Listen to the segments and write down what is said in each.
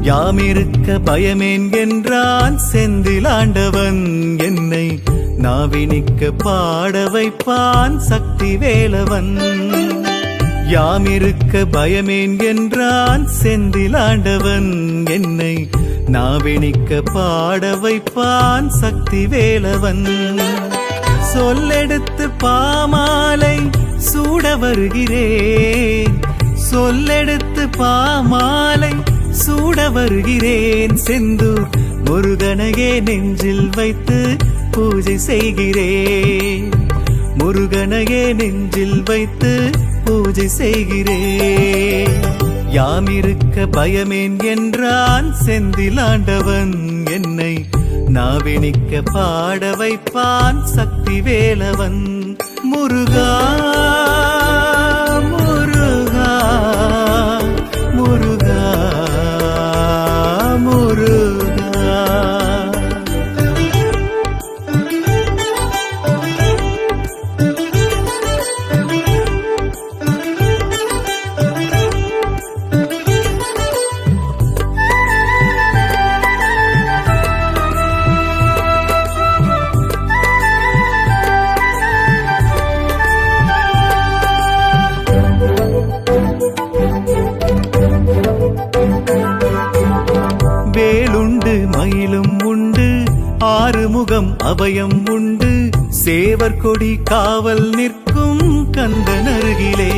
யாமிருக்க பயமேன் என்றான் செந்திலாண்டவன், என்னை நாவினிக்க பாட வைப்பான் சக்தி வேலவன். யாமிருக்க பயமேன் என்றான் செந்திலாண்டவன், என்னை நாவினிக்க பாட வைப்பான் சக்தி வேலவன். சொல்லெடுத்து பாமாலை சூட வருகிறேன், சொல்லெடுத்து பாமாலை சூட வருகிறேன். செந்தூர் முருகனையே நெஞ்சில் வைத்து பூஜை செய்கிறேன், முருகனையே நெஞ்சில் வைத்து பூஜை செய்கிறேன். யாமிருக்க பயமேன் என்றான் செந்திலாண்டவன், என்னை நாவினிக்க பாட வைப்பான் சக்தி வேலவன். முருகா முருகா முருகா முருகா. வேலுண்டு மயிலும் உண்டு, ஆறுமுகம் அபயம் உண்டு, சேவர் கொடி காவல் நிற்கும் கந்தன் அருகிலே.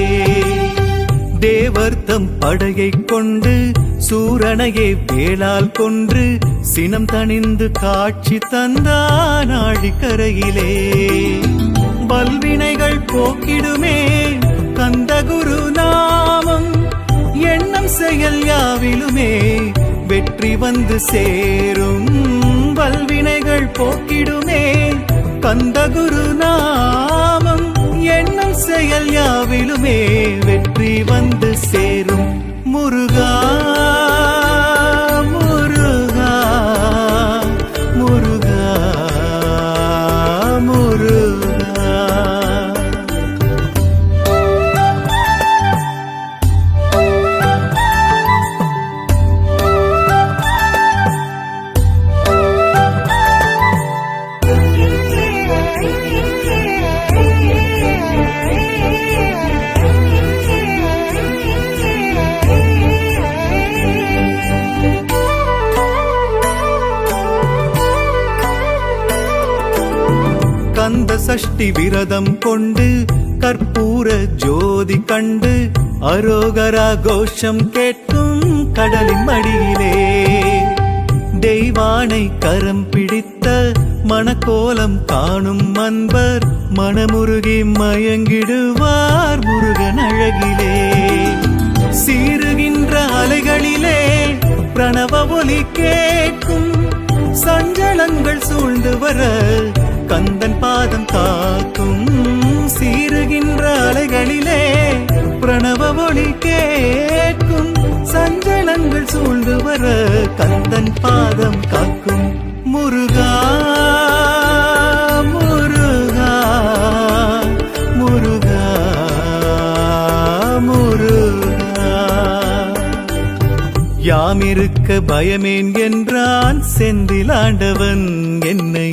தேவர்த்தம் படையை கொண்டு சூரனையே வேளால் கொன்று சினம் தணிந்து காட்சி தந்தான் ஆழிக்கரையிலே. வல்வினைகள் போக்கிடுமே கந்தகுரு நாமம், எண்ணம் செயல் யாவிலுமே வெற்றி வந்து சேரும். வல்வினைகள் போக்கிடுமே கந்தகுரு நாமம், எண்ணம் செயல் யாவிலுமே வெற்றி வந்து சேரும். முருகா முருகா முருகா முருகா. கந்த சஷ்டி விரதம் கொண்டு கற்பூர ஜோதி கண்டு அரோகரா கோஷம் கேட்கும் கடலின் மடியிலே. தெய்வானை கரம் பிடித்த மணக்கோலம் காணும் அன்பர் மனமுருகி மயங்கிடுவார் முருகன் அழகிலே. சீருகின்ற அலைகளிலே பிரணவ ஒலி கேட்கும், சஞ்சலங்கள் சூழ்ந்து வர கந்தன் பாதம் காக்கும். சீருகின்ற அலைகளிலே பிரணவ ஒலி கேட்கும், சஞ்சலங்கள் சூழ்ந்து வர கந்தன் பாதம் காக்கும். முருகா முருகா முருகா முருகா. யாமிருக்க பயமேன் என்றான் செந்திலாண்டவன், என்னை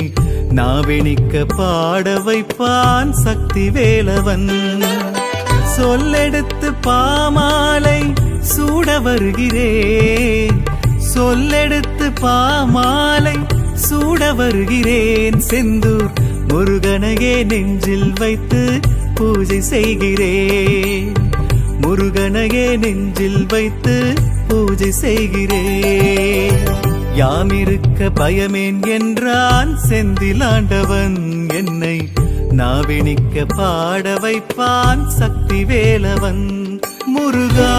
நாவினிக்க பாட வைப்பான் சக்தி வேலவன். சொல்லெடுத்து பாமாலை சூட வருகிறேன், சொல்லெடுத்து பாமாலை சூட வருகிறேன். செந்தூர் முருகனையே நெஞ்சில் வைத்து பூஜை செய்கிறேன், முருகனையே நெஞ்சில் வைத்து பூஜை செய்கிறேன். யாமிருக்க பயமேன் என்றான் செந்திலாண்டவன், என்னை நாவினிக்க பாட வைப்பான் சக்தி வேலவன். முருகா